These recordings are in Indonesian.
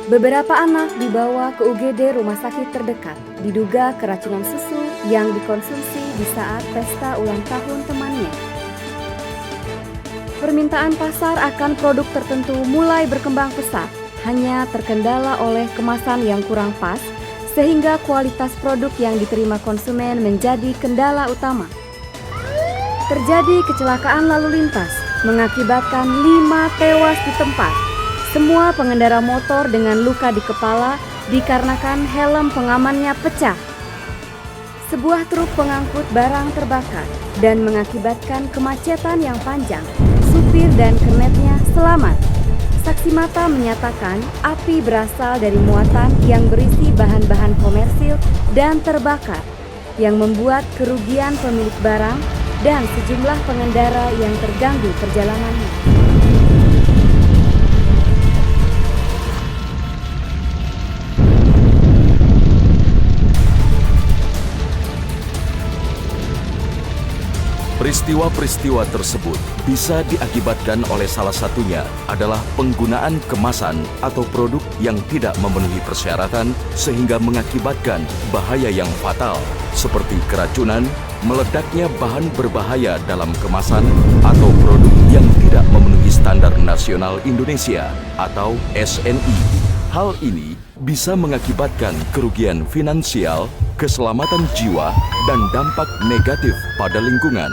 Beberapa anak dibawa ke UGD rumah sakit terdekat, diduga keracunan susu yang dikonsumsi di saat pesta ulang tahun temannya. Permintaan pasar akan produk tertentu mulai berkembang pesat, hanya terkendala oleh kemasan yang kurang pas, sehingga kualitas produk yang diterima konsumen menjadi kendala utama. Terjadi kecelakaan lalu lintas, mengakibatkan 5 tewas di tempat. Semua pengendara motor dengan luka di kepala dikarenakan helm pengamannya pecah. Sebuah truk pengangkut barang terbakar dan mengakibatkan kemacetan yang panjang. Supir dan kernetnya selamat. Saksi mata menyatakan api berasal dari muatan yang berisi bahan-bahan komersil dan terbakar, yang membuat kerugian pemilik barang dan sejumlah pengendara yang terganggu perjalanannya. Peristiwa-peristiwa tersebut bisa diakibatkan oleh salah satunya adalah penggunaan kemasan atau produk yang tidak memenuhi persyaratan sehingga mengakibatkan bahaya yang fatal seperti keracunan, meledaknya bahan berbahaya dalam kemasan atau produk yang tidak memenuhi standar nasional Indonesia atau SNI. Hal ini bisa mengakibatkan kerugian finansial, keselamatan jiwa, dan dampak negatif pada lingkungan.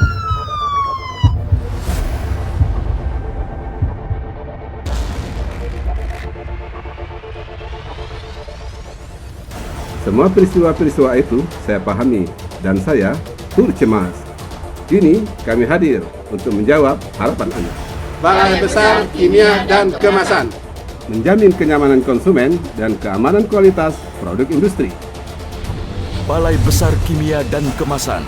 Semua peristiwa-peristiwa itu saya pahami dan saya turut cemas. Kini kami hadir untuk menjawab harapan Anda. Balai Besar Kimia dan Kemasan Menjamin kenyamanan konsumen dan keamanan kualitas produk industri. Balai Besar Kimia dan Kemasan,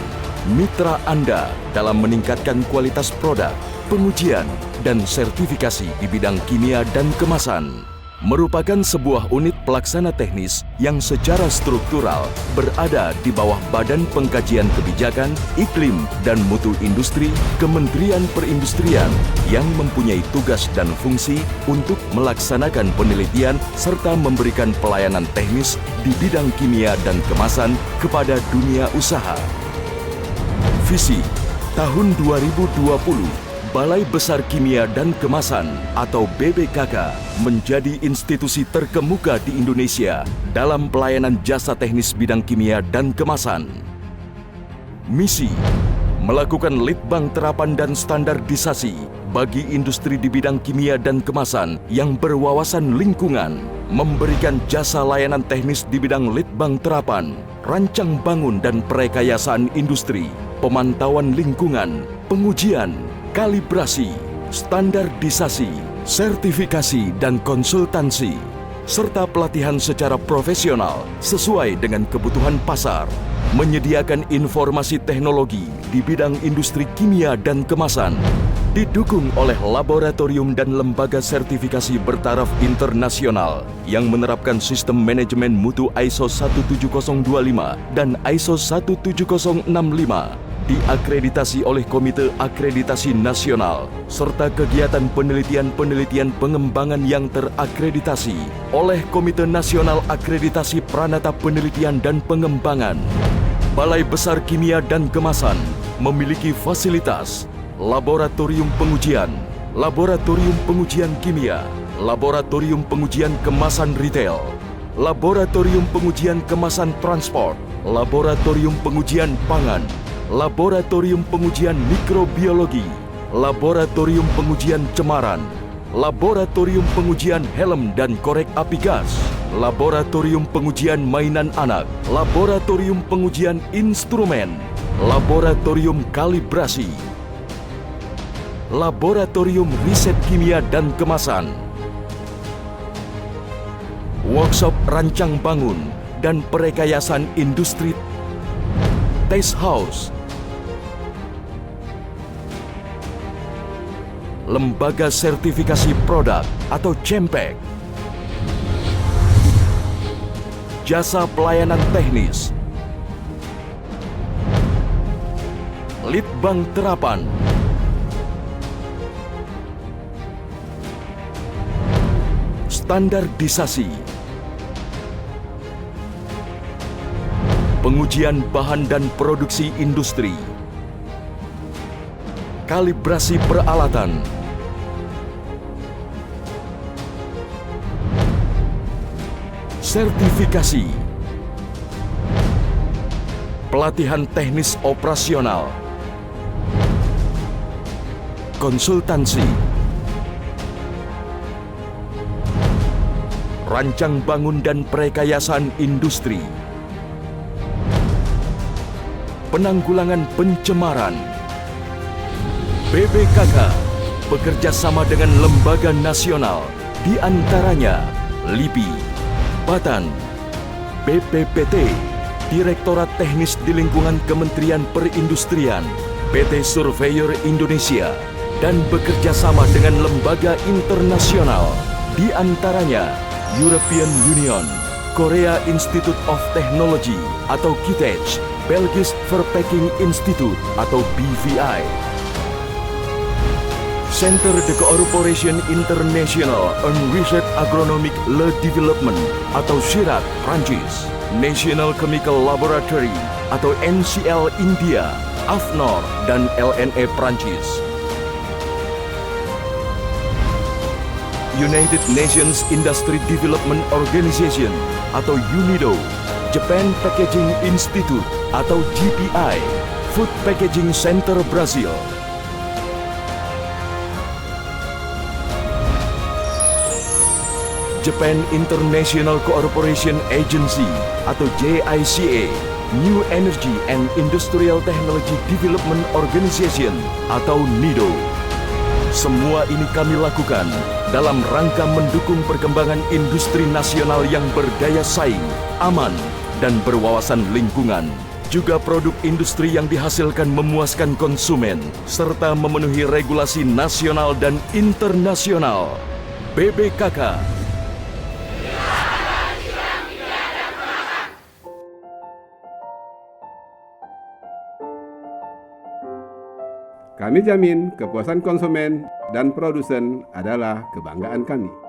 mitra Anda dalam meningkatkan kualitas produk, pengujian, dan sertifikasi di bidang kimia dan kemasan. Merupakan sebuah unit pelaksana teknis yang secara struktural berada di bawah Badan Pengkajian Kebijakan, Iklim, dan Mutu Industri Kementerian Perindustrian yang mempunyai tugas dan fungsi untuk melaksanakan penelitian serta memberikan pelayanan teknis di bidang kimia dan kemasan kepada dunia usaha. Visi tahun 2020 Balai Besar Kimia dan Kemasan atau BBKK menjadi institusi terkemuka di Indonesia dalam pelayanan jasa teknis bidang kimia dan kemasan. Misi: melakukan litbang terapan dan standarisasi bagi industri di bidang kimia dan kemasan yang berwawasan lingkungan, memberikan jasa layanan teknis di bidang litbang terapan, rancang bangun dan perekayasaan industri, pemantauan lingkungan, pengujian, kalibrasi, standarisasi, sertifikasi dan konsultansi, serta pelatihan secara profesional sesuai dengan kebutuhan pasar, menyediakan informasi teknologi di bidang industri kimia dan kemasan, didukung oleh laboratorium dan lembaga sertifikasi bertaraf internasional yang menerapkan sistem manajemen mutu ISO 17025 dan ISO 17065, diakreditasi oleh Komite Akreditasi Nasional, serta kegiatan penelitian-penelitian pengembangan yang terakreditasi oleh Komite Nasional Akreditasi Pranata Penelitian dan Pengembangan. Balai Besar Kimia dan Kemasan memiliki fasilitas laboratorium pengujian kimia, laboratorium pengujian kemasan retail, laboratorium pengujian kemasan transport, laboratorium pengujian pangan, laboratorium pengujian mikrobiologi, laboratorium pengujian cemaran, laboratorium pengujian helm dan korek api gas, laboratorium pengujian mainan anak, laboratorium pengujian instrumen, laboratorium kalibrasi, laboratorium riset kimia dan kemasan, workshop rancang bangun dan perekayasan industri, test house, lembaga sertifikasi produk atau CEMPEK, jasa pelayanan teknis, litbang terapan, standarisasi, pengujian bahan dan produksi industri, kalibrasi peralatan, sertifikasi, pelatihan teknis operasional, konsultansi, rancang bangun dan prekayasan industri, penanggulangan pencemaran. BPKK bekerja sama dengan lembaga nasional, di antaranya LIPI, Batan, BPPT, Direktorat Teknis di Lingkungan Kementerian Perindustrian, PT Surveyor Indonesia, dan bekerja sama dengan lembaga internasional, di antaranya European Union, Korea Institute of Technology atau KITECH, Belgisch Verpakking Institute atau BVI, Centre de Coopération International on Research Agronomic Le Développement atau CIRAD, Prancis, National Chemical Laboratory atau NCL India, AFNOR, dan LNE Prancis. United Nations Industry Development Organization atau UNIDO, Japan Packaging Institute atau JPI, Food Packaging Center Brazil, Japan International Cooperation Agency atau JICA, New Energy and Industrial Technology Development Organization atau NIDO. Semua ini kami lakukan dalam rangka mendukung perkembangan industri nasional yang berdaya saing, aman, dan berwawasan lingkungan. Juga produk industri yang dihasilkan memuaskan konsumen, serta memenuhi regulasi nasional dan internasional. BPKK. Kami jamin kepuasan konsumen dan produsen adalah kebanggaan kami.